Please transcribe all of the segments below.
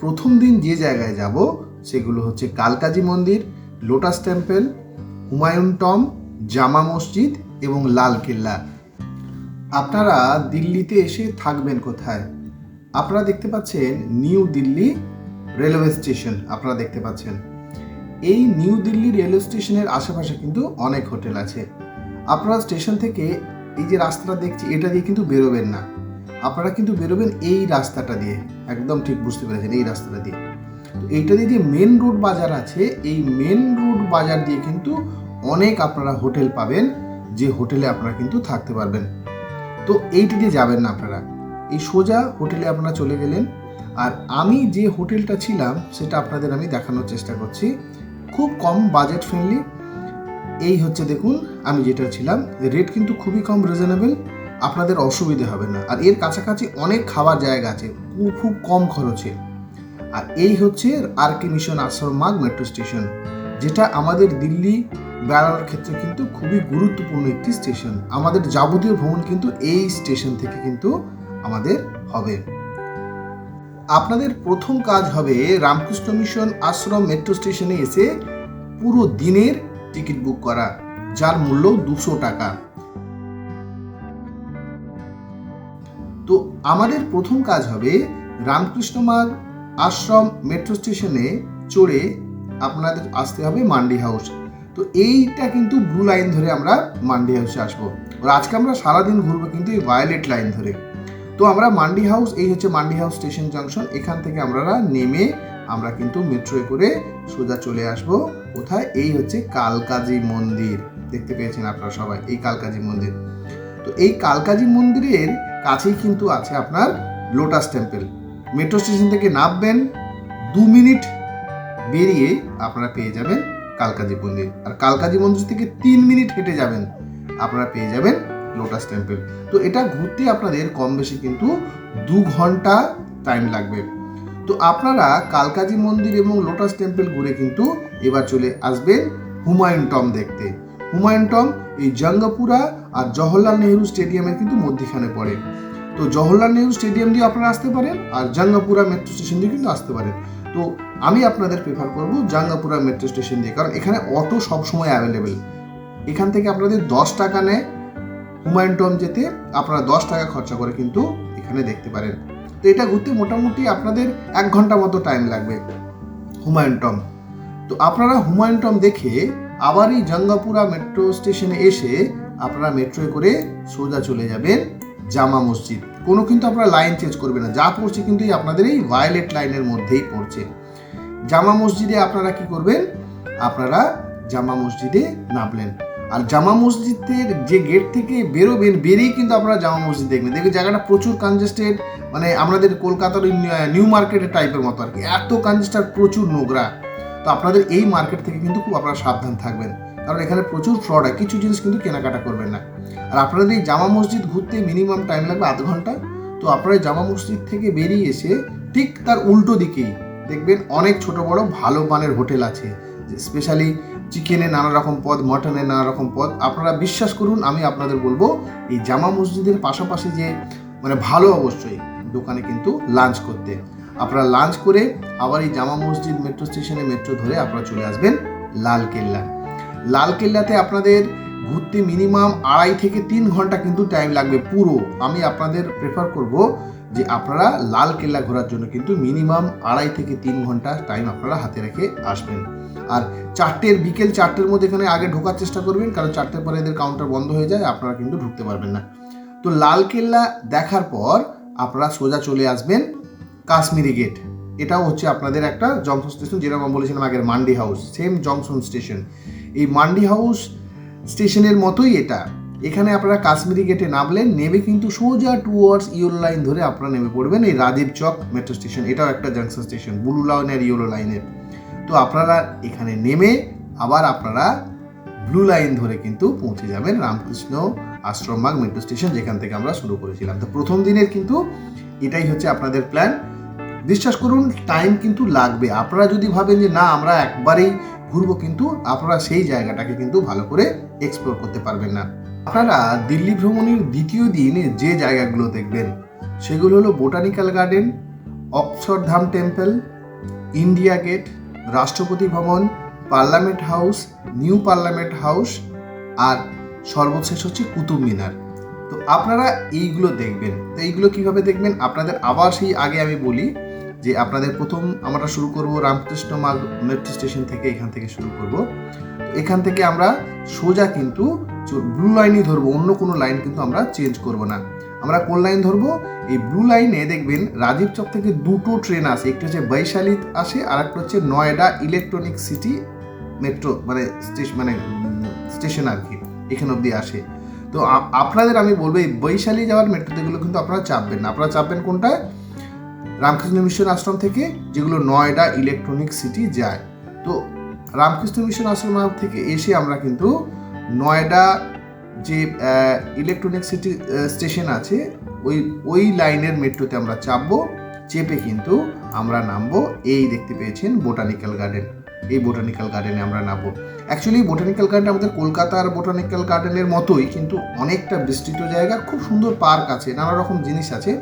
প্রথম দিন যে জায়গায় যাব সেগুলো হচ্ছে কালকাজি মন্দির, লোটাস টেম্পল, হুমায়ুন টম্ব, জামা মসজিদ এবং লাল কেল্লা। আপনারা দিল্লিতে এসে থাকবেন কোথায়? আপনারা দেখতে পাচ্ছেন নিউ দিল্লি রেলওয়ে স্টেশন। আপনারা দেখতে পাচ্ছেন এই নিউ দিল্লি রেলওয়ে স্টেশনের আশেপাশে কিন্তু অনেক হোটেল আছে। আপনারা স্টেশন থেকে এই যে রাস্তাটা দেখছি এটা দিয়ে কিন্তু বেরোবেন না, আপনারা কিন্তু বেরোবেন এই রাস্তাটা দিয়ে। একদম ঠিক বুঝতে পেরেছেন, এই রাস্তাটা দিয়ে। তো এইটা দিয়ে যে মেন রোড বাজার আছে, এই মেন রোড বাজার দিয়ে কিন্তু অনেক আপনারা হোটেল পাবেন, যে হোটেলে আপনারা কিন্তু থাকতে পারবেন। তো এইটা দিয়ে যাবেন না আপনারা, এই সোজা হোটেলে আপনারা চলে গেলেন। আর আমি যে হোটেলটা ছিলাম সেটা আপনাদের আমি দেখানোর চেষ্টা করছি, খুব কম বাজেট ফ্রেন্ডলি। এই হচ্ছে দেখুন আমি যেটা ছিলাম, রেট কিন্তু খুবই কম, রিজনেবল, আপনাদের অসুবিধে হবে না। আর এর কাছাকাছি অনেক খাবার জায়গা আছে খুব কম খরচে। আর এই হচ্ছে আর.কে মিশন আশ্রম মার্গ মেট্রো স্টেশন, যেটা আমাদের দিল্লি বেড়ানোর ক্ষেত্রে কিন্তু খুবই গুরুত্বপূর্ণ একটি স্টেশন। আমাদের যাবতীয় ভ্রমণ কিন্তু এই স্টেশন থেকে কিন্তু আমাদের হবে। আপনাদের প্রথম কাজ হবে রামকৃষ্ণ মিশন আশ্রম মেট্রো স্টেশনে এসে পুরো দিনের টিকিট বুক করা, যার মূল্য 200 টাকা। তো আমাদের প্রথম কাজ হবে রামকৃষ্ণ মার্গ আশ্রম মেট্রো স্টেশনে চড়ে আপনাদের আসতে হবে মান্ডি হাউস। তো এইটা কিন্তু ব্লু লাইন ধরে আমরা মান্ডি হাউসে আসবো। আর আজকে আমরা সারাদিন ঘুরবো কিন্তু এই ভায়োলেট লাইন ধরে। তো আমরা মান্ডি হাউস, এই হচ্ছে মান্ডি হাউস স্টেশন জাংশন, এখান থেকে আমরা নেমে আমরা কিন্তু মেট্রোয় করে সোজা চলে আসব কোথায়? এই হচ্ছে কালকাজি মন্দির। দেখতে পেয়েছেন আপনারা সবাই এই কালকাজি মন্দির। তো এই কালকাজি মন্দিরের কাছেই কিন্তু আছে আপনার লোটাস টেম্পল। মেট্রো স্টেশন থেকে নামবেন, 2 মিনিট বেরিয়ে আপনারা পেয়ে যাবেন কালকাজি মন্দির। আর কালকাজি মন্দির থেকে 3 মিনিট হেঁটে যাবেন, আপনারা পেয়ে যাবেন লোটাস টেম্পল। তো এটা ঘুরতে আপনাদের কম বেশি কিন্তু 2 ঘন্টা টাইম লাগবে। তো আপনারা কালকাজি মন্দির এবং লোটাস টেম্পল ঘুরে কিন্তু এবার চলে আসবেন হুমায়ুন টম্ব দেখতে। হুমায়ুন টম্ব এই জঙ্গপুরা আর জওহরলাল নেহরু স্টেডিয়ামের কিন্তু মধ্যখানে পড়ে। তো জওহরলাল নেহরু স্টেডিয়াম দিয়ে আপনারা আসতে পারেন, আর জঙ্গপুরা মেট্রো স্টেশন দিয়ে কিন্তু আসতে পারেন। তো আমি আপনাদের প্রেফার করব জঙ্গপুরা মেট্রো স্টেশন দিয়ে, কারণ এখানে অটো সবসময় অ্যাভেলেবেল। এখান থেকে আপনাদের 10 টাকা নেয় হুমায়ুন টম্ব যেতে, আপনারা 10 টাকা খরচা করে কিন্তু এখানে দেখতে পারেন। তো এটা ঘুরতে মোটামুটি আপনাদের 1 ঘন্টা মতো টাইম লাগবে হুমায়ুন টম্ব। তো আপনারা হুমায়ুন টম্ব দেখে আবার এই জঙ্গপুরা মেট্রো স্টেশনে এসে আপনারা মেট্রোয় করে সোজা চলে যাবেন জামা মসজিদ। কোনো কিন্তু আপনারা লাইন চেঞ্জ করবেন না, যা পড়ছে কিন্তু আপনাদের এই ভায়োলেট লাইনের মধ্যেই পড়ছে। জামা মসজিদে আপনারা কি করবেন? আপনারা জামা মসজিদে নামলেন। আর জামা মসজিদের যে গেট থেকে বেরোবেন, বেরিয়ে কিন্তু আপনারা জামা মসজিদ দেখবেন জায়গাটা প্রচুর কনজেস্টেড, মানে আমাদের কলকাতার নিউ মার্কেটের টাইপের মতো আর কি, এত কনজেস্টেড, প্রচুর নোংরা। তো আপনাদের এই মার্কেট থেকে কিন্তু খুব আপনারা সাবধান থাকবেন, কারণ এখানে প্রচুর ফ্রড হয়, কিছু জিনিস কিন্তু কেনাকাটা করবেন না। আর আপনাদের এই জামা মসজিদ ঘুরতে মিনিমাম টাইম লাগবে 1/2 ঘন্টা। তো আপনারা জামা মসজিদ থেকে বেরিয়ে এসে ঠিক তার উল্টো দিকেই দেখবেন অনেক ছোট বড় ভালো মানের হোটেল আছে, স্পেশালি চিকেনের নানা রকম পদ, মটনের নানা রকম পদ। আপনারা বিশ্বাস করুন, আমি আপনাদের বলবো এই জামা মসজিদের পাশাপাশি যে মানে ভালো অবশ্যই দোকানে কিন্তু লাঞ্চ করতে। আপনারা লাঞ্চ করে আবার এই জামা মসজিদ মেট্রো স্টেশনে মেট্রো ধরে আপনারা চলে আসবেন লাল কেল্লা। লাল কেল্লাতে আপনাদের ঘুরতে মিনিমাম 2.5 থেকে 3 ঘন্টা কিন্তু টাইম লাগবে পুরো। আমি আপনাদের প্রেফার করব যে আপনারা লাল কেল্লা ঘোরার জন্য কিন্তু মিনিমাম 2.5 থেকে 3 ঘন্টা টাইম আপনারা হাতে রেখে আসবেন। আর বিকেল 4টের মধ্যে এখানে আগে ঢোকার চেষ্টা করবেন, কারণ 4টের পরে এদের কাউন্টার বন্ধ হয়ে যায়, আপনারা কিন্তু ঢুকতে পারবেন না। তো লাল কেল্লা দেখার পর আপনারা সোজা চলে আসবেন কাশ্মীরি গেট। এটাও হচ্ছে আপনাদের একটা জংশন স্টেশন, যেরকম আমি বলেছিলাম আগের mandi house, same junction station. এই মান্ডি হাউস স্টেশনের মতোই এটা। এখানে আপনারা কাশ্মীরি গেটে নামলেন, নেমে কিন্তু সোজা টুয়ার্ডস ইয়েলো লাইন ধরে আপনারা নেমে পড়বেন এই রাজীব চক মেট্রো স্টেশন। এটাও একটা জাংশন স্টেশন, ব্লু লাইন আর ইয়েলো লাইনের। তো আপনারা এখানে নেমে আবার আপনারা ব্লু লাইন ধরে কিন্তু পৌঁছে যাবেন রামকৃষ্ণ আশ্রম মার্গ মেট্রো স্টেশন, যেখান থেকে আমরা শুরু করেছিলাম। তো প্রথম দিনের কিন্তু এটাই হচ্ছে আপনাদের প্ল্যান। বিশ্বাস করুন টাইম কিন্তু লাগবে। আপনারা যদি ভাবেন যে না আমরা একবারেই ঘুরবো, কিন্তু আপনারা সেই জায়গাটাকে কিন্তু ভালো করে এক্সপ্লোর করতে পারবেন না। আপনারা দিল্লি ভ্রমণের দ্বিতীয় দিন যে জায়গাগুলো দেখবেন সেগুলো হলো botanical garden, Akshardham temple, India gate, Rashtrapati Bhavan, parliament house, new parliament house, আর সর্বশেষ হচ্ছে কুতুব মিনার। তো আপনারা এইগুলো দেখবেন। তো এইগুলো কীভাবে দেখবেন? আপনাদের আবার সেই আগে আমি বলি যে আপনাদের প্রথম আমরা শুরু করব রামকৃষ্ণ মার্গ মেট্রো স্টেশন থেকে, এখান থেকে শুরু করব। এখান থেকে আমরা সোজা কিন্তু ব্লু লাইনই ধরবো, অন্য কোনো লাইন কিন্তু আমরা চেঞ্জ করব না। আমরা কোন লাইন ধরবো? এই ব্লু লাইনে দেখবেন রাজীব চক থেকে দুটো ট্রেন আসে, একটা হচ্ছে বৈশালী আসে, আর একটা হচ্ছে নয়ডা ইলেকট্রনিক সিটি মেট্রো মানে স্টেশন আর কি, এখানে অবধি আসে। তো আপনাদের আমি বলবো এই বৈশালী যাওয়ার মেট্রোতেগুলো কিন্তু আপনারা চাপবেন না। আপনারা চাপবেন কোনটায়? রামকৃষ্ণ মিশন আশ্রম থেকে, যেগুলো নয়ডা ইলেকট্রনিক সিটি যায়। তো রামকৃষ্ণ মিশন আশ্রম থেকে এসে আমরা কিন্তু নয়ডা যে ইলেকট্রনিক সিটি স্টেশন আছে ওই লাইনের মেট্রোতে আমরা চাপবো। চেপে কিন্তু আমরা নামবো, এই দেখতে পেয়েছেন বোটানিক্যাল গার্ডেন। এই বোটানিক্যাল গার্ডেনে আমরা নামবো। অ্যাকচুয়ালি বোটানিক্যাল গার্ডেন আমাদের কলকাতার বোটানিক্যাল গার্ডেনের মতোই, কিন্তু অনেকটা বিস্তৃত জায়গা, খুব সুন্দর পার্ক আছে, নানা রকম জিনিস আছে।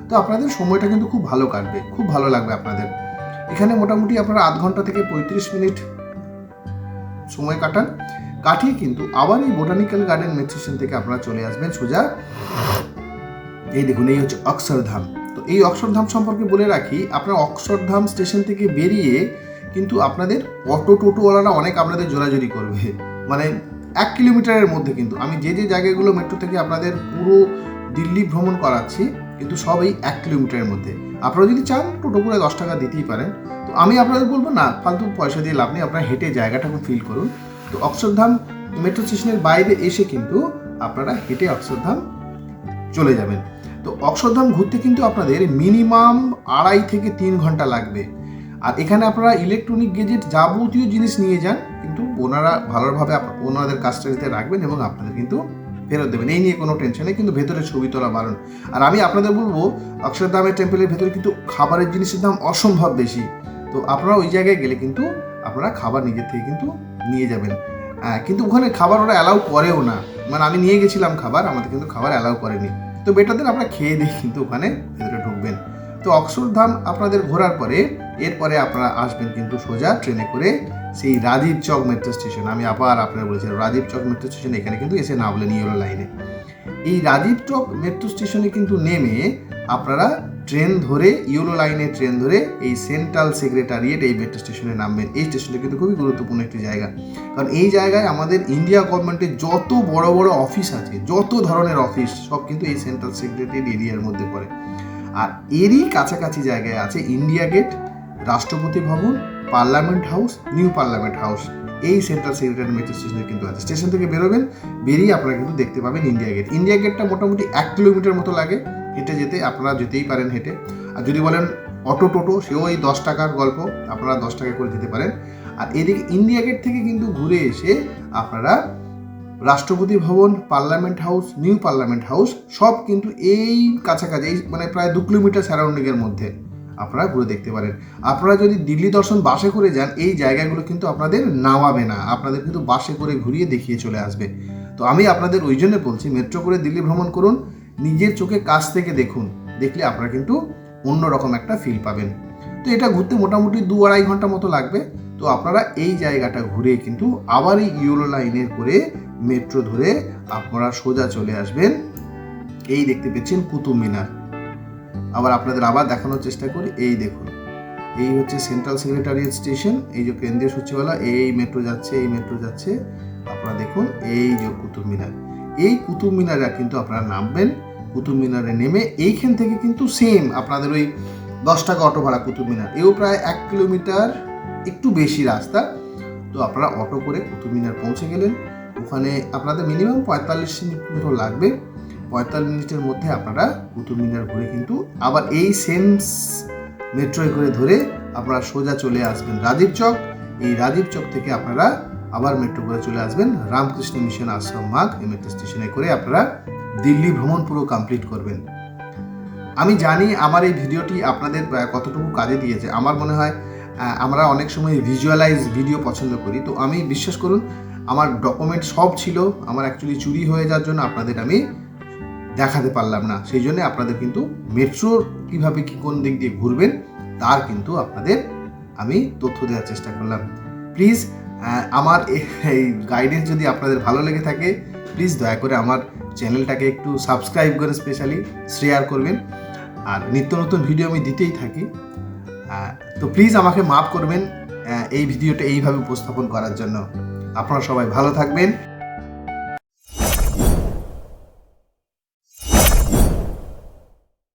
তো আপনাদের সময়টা কিন্তু খুব ভালো কাটবে, খুব ভালো লাগবে আপনাদের। এখানে মোটামুটি আপনারা আধ ঘন্টা থেকে 35 মিনিট সময় কাটিয়ে কিন্তু আবার এই বোটানিক্যাল গার্ডেন মেট্রো স্টেশন থেকে আপনারা চলে আসবেন সোজা। এই দেখুন, এই হচ্ছে অক্ষরধাম। তো এই অক্ষরধাম সম্পর্কে বলে রাখি, আপনার অক্ষরধাম স্টেশন থেকে বেরিয়ে কিন্তু আপনাদের টোটোওয়ালারা অনেক আপনাদের জোরাজোরি করবে, মানে 1 কিলোমিটারের মধ্যে। কিন্তু আমি যে জায়গাগুলো মেট্রো থেকে আপনাদের পুরো দিল্লি ভ্রমণ করাচ্ছি কিন্তু সব এই 1 কিলোমিটারের মধ্যে। আপনারা যদি চান টোটো করে 10 টাকা দিতেই পারেন। তো আমি আপনাদের বলবো না, ফালতু পয়সা দিয়ে লাভ নেই, আপনারা হেঁটে জায়গাটাকে ফিল করুন। তো অক্ষরধাম মেট্রো স্টেশনের বাইরে এসে কিন্তু আপনারা হেঁটে অক্ষরধাম চলে যাবেন। তো অক্ষরধাম ঘুরতে কিন্তু আপনাদের মিনিমাম 2.5 থেকে 3 ঘন্টা লাগবে। আর এখানে আপনারা ইলেকট্রনিক গেজেট যাবতীয় জিনিস নিয়ে যান, কিন্তু ওনারা ভালোভাবে ওনাদের কাস্টাডিতে রাখবেন এবং আপনাদের কিন্তু ফেরত দেবেন, এই নিয়ে কোনো টেনশন নেই। কিন্তু ভেতরে ছবি তোলা বারণ। আর আমি আপনাদের বলবো, অক্ষরধামের টেম্পলের ভেতরে কিন্তু খাবারের জিনিসের দাম অসম্ভব বেশি। তো আপনারা ওই জায়গায় গেলে কিন্তু আপনারা খাবার নিজের থেকে কিন্তু নিয়ে যাবেন। কিন্তু ওখানে খাবার ওরা অ্যালাউ করেও না, মানে আমি নিয়ে গেছিলাম খাবার, আমাদের কিন্তু খাবার অ্যালাউ করেনি। তো বেটারদের আপনারা খেয়ে দিয়ে কিন্তু ওখানে ভেতরে ঢুকবেন। তো অক্ষরধাম আপনাদের ঘোরার পরে এরপরে আপনারা আসবেন কিন্তু সোজা ট্রেনে করে সেই রাজীব চক মেট্রো স্টেশন। আমি আবার আপনারা বলেছিলাম রাজীব চক মেট্রো স্টেশন, এখানে কিন্তু এসে নামলেন ইয়েলো লাইনে। এই রাজীব চক মেট্রো স্টেশনে কিন্তু নেমে আপনারা ট্রেন ধরে, ইয়েলো লাইনে ট্রেন ধরে এই সেন্ট্রাল সেক্রেটারিয়েট এই মেট্রো স্টেশনে নামবেন। এই স্টেশনটা কিন্তু খুবই গুরুত্বপূর্ণ একটি জায়গা, কারণ এই জায়গায় আমাদের ইন্ডিয়া গভর্নমেন্টের যত বড় বড় অফিস আছে, যত ধরনের অফিস, সব কিন্তু এই সেন্ট্রাল সেক্রেটারিয়েট এরিয়ার মধ্যে পড়ে। আর এরই কাছাকাছি জায়গায় আছে India gate, Rashtrapati Bhavan, parliament house, new parliament house. এই সেন্ট্রাল সেক্রেটারি মেট্রো স্টেশনে কিন্তু আছে। স্টেশন থেকে বেরোবেন, বেরিয়ে আপনারা কিন্তু দেখতে পাবেন ইন্ডিয়া গেট। ইন্ডিয়া গেটটা মোটামুটি 1 কিলোমিটার মতো লাগে হেঁটে যেতে, আপনারা যেতেই পারেন হেঁটে। আর যদি বলেন টোটো, সেও এই 10 টাকার গল্প, আপনারা 10 টাকা করে যেতে পারেন। আর এদিকে ইন্ডিয়া গেট থেকে কিন্তু ঘুরে এসে আপনারা রাষ্ট্রপতি Bhavan, parliament house, new parliament house সব কিন্তু এই কাছাকাছি, মানে প্রায় 2 কিলোমিটার সারাউন্ডিংয়ের মধ্যে আপনারা ঘুরে দেখতে পারেন। আপনারা যদি দিল্লি দর্শন বাসে করে যান, এই জায়গাগুলো কিন্তু আপনাদের নামাবে না, আপনাদের কিন্তু বাসে করে ঘুরিয়ে দেখিয়ে চলে আসবে। তো আমি আপনাদের ওই জন্য বলছি, মেট্রো করে দিল্লি ভ্রমণ করুন, নিজের চোখে কাছ থেকে দেখুন, দেখলে আপনারা কিন্তু অন্যরকম একটা ফিল পাবেন। তো এটা ঘুরতে মোটামুটি 2-2.5 ঘন্টা মতো লাগবে। তো আপনারা এই জায়গাটা ঘুরে কিন্তু আবার এই ইয়েলো লাইনের করে মেট্রো ধরে আপনারা সোজা চলে আসবেন। এই দেখতে পেয়েছেন কুতুব মিনার। আবার আপনাদের আবার দেখানোর চেষ্টা করি, এই দেখুন, এই হচ্ছে সেন্ট্রাল সেক্রেটারিয়েট স্টেশন, এই যে কেন্দ্রীয় সচিবালয়, এই মেট্রো যাচ্ছে, এই মেট্রো যাচ্ছে। আপনারা দেখুন এই যে কুতুব মিনার, এই কুতুব মিনারে কিন্তু আপনারা নামবেন। কুতুব মিনারে নেমে এইখান থেকে কিন্তু সেম আপনাদের ওই 10 টাকা অটো ভাড়া কুতুব মিনার, এও প্রায় 1 কিলোমিটার একটু বেশি রাস্তা। তো আপনারা অটো করে কুতুব মিনার পৌঁছে গেলেন। ওখানে আপনাদের মিনিমাম 45 মিনিট মতো লাগবে। 45 মিনিটের মধ্যে আপনারা কুতুব মিনার ঘুরে কিন্তু আবার এই সেম মেট্রোয় করে ধরে আপনারা সোজা চলে আসবেন রাজীব চক। এই রাজীব চক থেকে আপনারা আবার মেট্রো করে চলে আসবেন রামকৃষ্ণ মিশন আশ্রম মার্গ। এই মেট্রো স্টেশনে করে আপনারা দিল্লি ভ্রমণ পুরো কমপ্লিট করবেন। আমি জানি আমার এই ভিডিওটি আপনাদের কতটুকু কাজে দিয়েছে। আমার মনে হয় আমরা অনেক সময় ভিজুয়ালাইজ ভিডিও পছন্দ করি। তো আমি বিশ্বাস করুন, আমার ডকুমেন্ট সব ছিল, আমার অ্যাকচুয়ালি চুরি হয়ে যাওয়ার জন্য আপনাদের আমি দেখাতে পারলাম না। সেই জন্য আপনাদের কিন্তু মেট্রোর কীভাবে কী কোন দিক দিয়ে ঘুরবেন তার কিন্তু আপনাদের আমি তথ্য দেওয়ার চেষ্টা করলাম। প্লিজ আমার এই গাইডেন্স যদি আপনাদের ভালো লেগে থাকে প্লিজ দয়া করে আমার চ্যানেলটাকে একটু সাবস্ক্রাইব করে স্পেশালি শেয়ার করবেন। আর নিত্য নতুন ভিডিও আমি দিতেই থাকি, তো প্লিজ আমাকে মাফ করবেন এই ভিডিওটা এইভাবে উপস্থাপন করার জন্য। আপনারা সবাই ভালো থাকবেন।